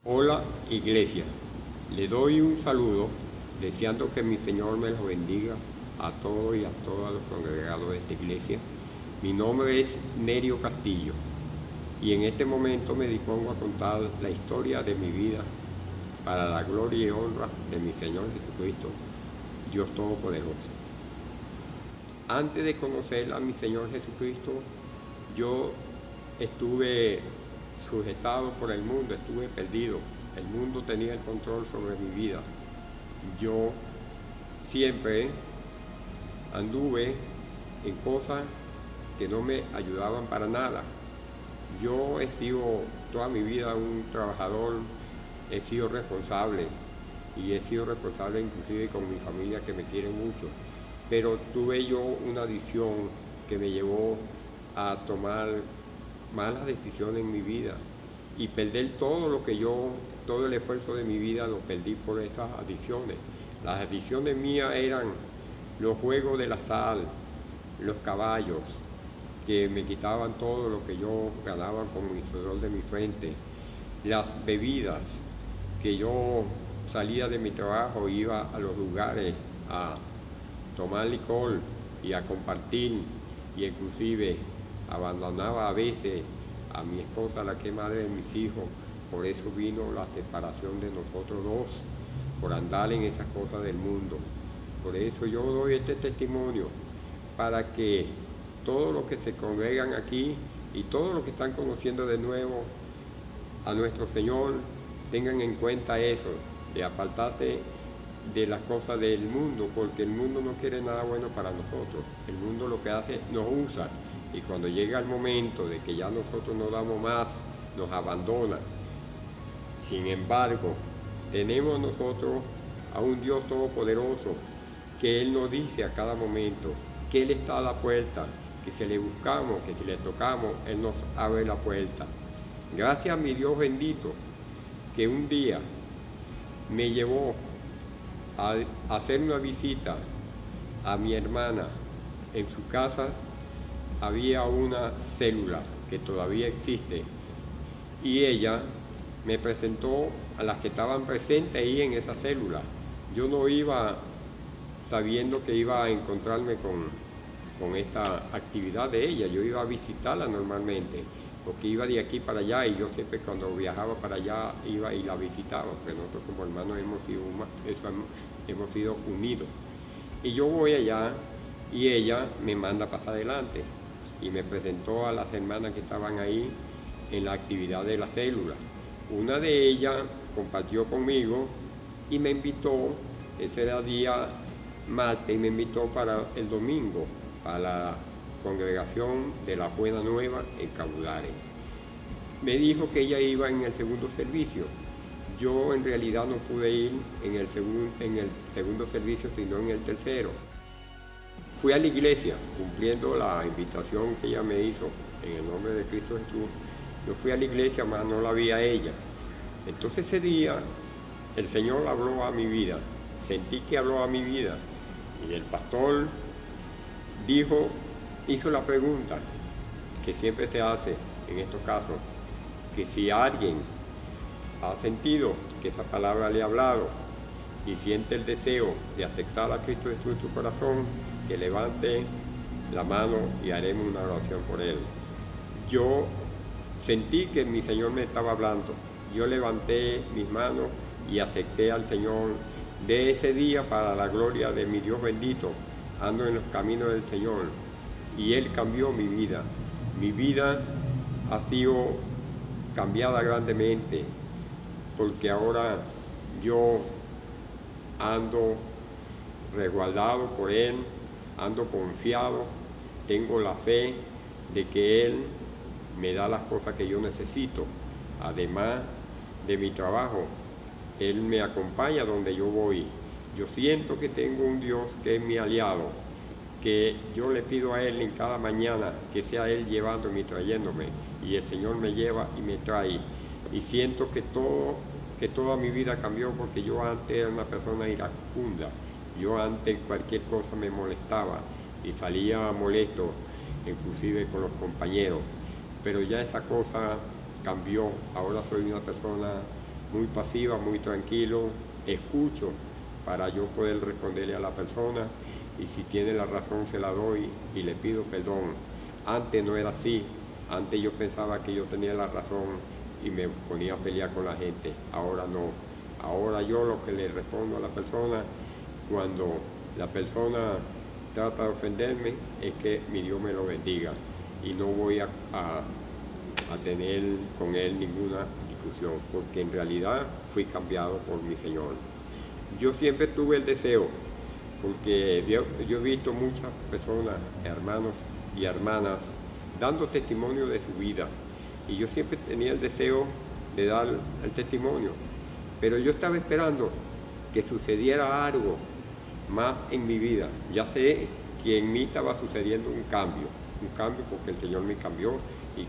Hola Iglesia, le doy un saludo deseando que mi Señor me los bendiga a todos y a todos los congregados de esta iglesia. Mi nombre es Nerio Castillo y en este momento me dispongo a contar la historia de mi vida para la gloria y honra de mi Señor Jesucristo, Dios Todopoderoso. Antes de conocer a mi Señor Jesucristo, yo estuve sujetado por el mundo, estuve perdido. El mundo tenía el control sobre mi vida. Yo siempre anduve en cosas que no me ayudaban para nada. Yo he sido toda mi vida un trabajador, he sido responsable y he sido responsable inclusive con mi familia, que me quiere mucho. Pero tuve yo una adicción que me llevó a tomar malas decisiones en mi vida y perder todo el esfuerzo de mi vida lo perdí por estas adicciones. Las adicciones mías eran los juegos del azar, los caballos, que me quitaban todo lo que yo ganaba con mi sudor de mi frente, las bebidas, que yo salía de mi trabajo, iba a los lugares a tomar licor y a compartir, y inclusive abandonaba a veces a mi esposa, la que es madre de mis hijos. Por eso vino la separación de nosotros dos, por andar en esas cosas del mundo. Por eso yo doy este testimonio, para que todos los que se congregan aquí y todos los que están conociendo de nuevo a nuestro Señor tengan en cuenta eso, de apartarse de las cosas del mundo, porque el mundo no quiere nada bueno para nosotros. El mundo lo que hace, nos usa, y cuando llega el momento de que ya nosotros no damos más, nos abandona. Sin embargo, tenemos nosotros a un Dios todopoderoso, que Él nos dice a cada momento que Él está a la puerta, que si le buscamos, que si le tocamos, Él nos abre la puerta. Gracias a mi Dios bendito, que un día me llevó a hacer una visita a mi hermana. En su casa había una célula que todavía existe, y ella me presentó a las que estaban presentes ahí en esa célula. Yo no iba sabiendo que iba a encontrarme con esta actividad de ella. Yo iba a visitarla normalmente, porque iba de aquí para allá, y yo siempre cuando viajaba para allá iba y la visitaba, porque nosotros como hermanos hemos sido unidos. Y yo voy allá y ella me manda para adelante y me presentó a las hermanas que estaban ahí en la actividad de la célula. Una de ellas compartió conmigo y me invitó, ese era día martes, y me invitó para el domingo, para la congregación de la Buena Nueva en Cabulares. Me dijo que ella iba en el segundo servicio. Yo en realidad no pude ir en el segundo servicio, sino en el tercero. Fui a la iglesia cumpliendo la invitación que ella me hizo en el nombre de Cristo Jesús. Yo fui a la iglesia, mas no la vi a ella. Entonces ese día el Señor habló a mi vida, sentí que habló a mi vida, y el pastor hizo la pregunta que siempre se hace en estos casos, que si alguien ha sentido que esa palabra le ha hablado y siente el deseo de aceptar a Cristo Jesús en su corazón, que levante la mano y haremos una oración por él. Yo sentí que mi Señor me estaba hablando. Yo levanté mis manos y acepté al Señor. De ese día, para la gloria de mi Dios bendito, ando en los caminos del Señor, y Él cambió mi vida. Mi vida ha sido cambiada grandemente, porque ahora yo ando resguardado por Él, ando confiado, tengo la fe de que Él me da las cosas que yo necesito. Además de mi trabajo, Él me acompaña donde yo voy. Yo siento que tengo un Dios que es mi aliado, que yo le pido a Él en cada mañana que sea Él llevándome y trayéndome, y el Señor me lleva y me trae. Y siento que toda mi vida cambió, porque yo antes era una persona iracunda. Yo antes cualquier cosa me molestaba y salía molesto, inclusive con los compañeros. Pero ya esa cosa cambió. Ahora soy una persona muy pasiva, muy tranquilo, escucho para yo poder responderle a la persona y si tiene la razón se la doy y le pido perdón. Antes no era así, antes yo pensaba que yo tenía la razón y me ponía a pelear con la gente, ahora no. Ahora yo lo que le respondo a la persona cuando la persona trata de ofenderme es que mi Dios me lo bendiga y no voy a tener con él ninguna discusión, porque en realidad fui cambiado por mi Señor. Yo siempre tuve el deseo, porque yo he visto muchas personas, hermanos y hermanas, dando testimonio de su vida, y yo siempre tenía el deseo de dar el testimonio, pero yo estaba esperando que sucediera algo más en mi vida. Ya sé que en mí estaba sucediendo un cambio porque el Señor me cambió y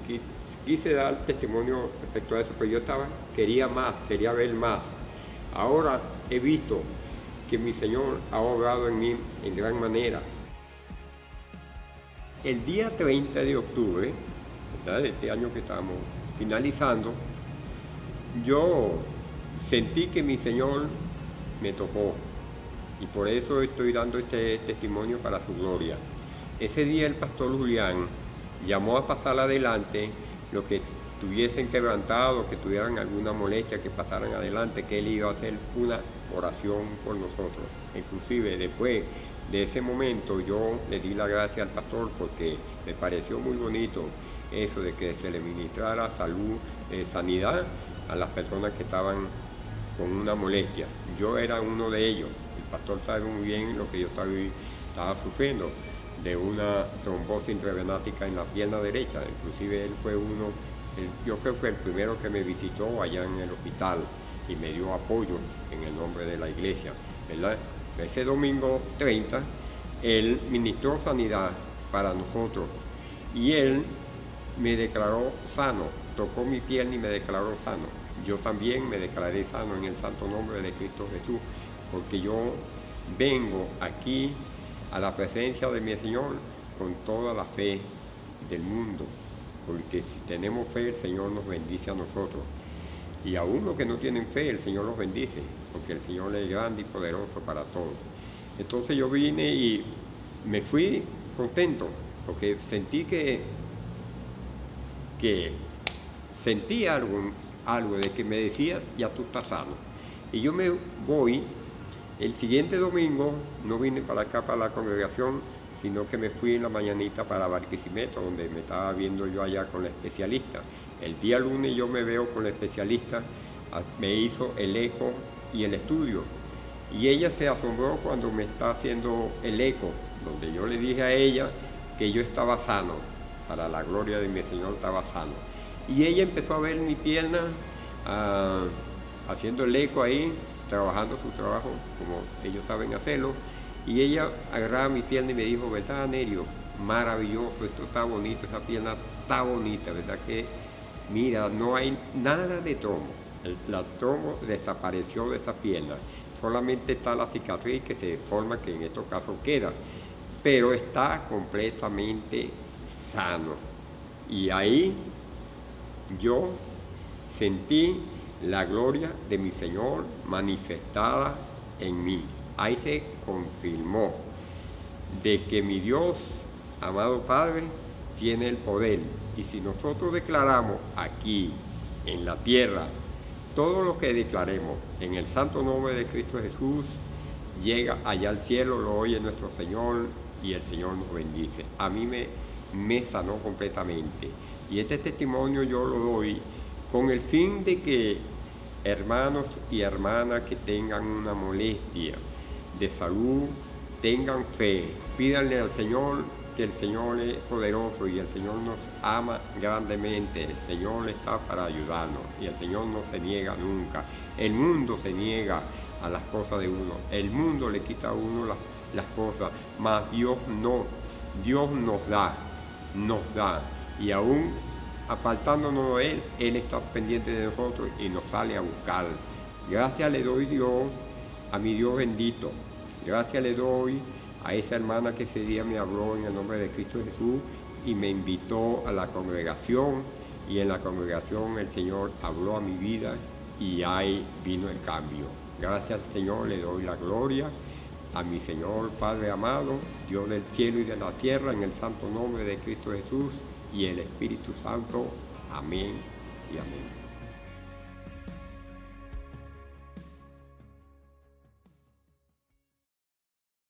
quise dar testimonio respecto a eso, pero yo quería más, quería ver más. Ahora he visto que mi Señor ha obrado en mí en gran manera. El día 30 de octubre, ¿verdad?, de este año que estamos finalizando, yo sentí que mi Señor me tocó y por eso estoy dando este testimonio para su gloria. Ese día el pastor Julián llamó a pasar adelante los que estuviesen quebrantados, que tuvieran alguna molestia, que pasaran adelante, que él iba a hacer una oración por nosotros. Inclusive después de ese momento yo le di la gracia al pastor porque me pareció muy bonito eso de que se le ministrara salud, sanidad a las personas que estaban con una molestia. Yo era uno de ellos. El pastor sabe muy bien lo que yo estaba sufriendo de una trombosis intravenática en la pierna derecha. Inclusive él fue yo creo que el primero que me visitó allá en el hospital y me dio apoyo en el nombre de la iglesia, ¿verdad? Ese domingo 30, él ministró sanidad para nosotros y él me declaró sano, tocó mi pierna y me declaró sano. Yo también me declaré sano en el santo nombre de Cristo Jesús, porque yo vengo aquí a la presencia de mi Señor con toda la fe del mundo, porque si tenemos fe, el Señor nos bendice a nosotros. Y aún los que no tienen fe, el Señor los bendice, porque el Señor es grande y poderoso para todos. Entonces yo vine y me fui contento, porque sentí sentí algo de que me decía, ya tú estás sano. Y yo me voy, el siguiente domingo no vine para acá, para la congregación, sino que me fui en la mañanita para Barquisimeto, donde me estaba viendo yo allá con la especialista. El día lunes yo me veo con la especialista, me hizo el eco y el estudio. Y ella se asombró cuando me está haciendo el eco, donde yo le dije a ella que yo estaba sano, para la gloria de mi Señor estaba sano. Y ella empezó a ver mi pierna, haciendo el eco ahí, trabajando su trabajo como ellos saben hacerlo, y ella agarraba mi pierna y me dijo, ¿verdad, Nerio? Maravilloso, esto está bonito, esa pierna está bonita, ¿verdad que? Mira, no hay nada de tromo, la tromo desapareció de esa pierna, solamente está la cicatriz que se forma, que en estos casos queda, pero está completamente sano. Y ahí yo sentí la gloria de mi Señor manifestada en mí. Ahí se confirmó de que mi Dios, amado Padre, tiene el poder. Y si nosotros declaramos aquí, en la tierra, todo lo que declaremos en el santo nombre de Cristo Jesús, llega allá al cielo, lo oye nuestro Señor y el Señor nos bendice. A mí me sanó completamente. Y este testimonio yo lo doy con el fin de que hermanos y hermanas que tengan una molestia de salud, tengan fe, pídanle al Señor, que el Señor es poderoso y el Señor nos ama grandemente. El Señor está para ayudarnos y el Señor no se niega nunca. El mundo se niega a las cosas de uno, el mundo le quita a uno las cosas, mas Dios no. Dios nos da, y aún apartándonos de Él está pendiente de nosotros y nos sale a buscar. Gracias le doy Dios, a mi Dios bendito. Gracias le doy a esa hermana que ese día me habló en el nombre de Cristo Jesús y me invitó a la congregación, y en la congregación el Señor habló a mi vida y ahí vino el cambio. Gracias al Señor le doy la gloria a mi Señor Padre amado, Dios del cielo y de la tierra, en el santo nombre de Cristo Jesús y el Espíritu Santo. Amén y amén.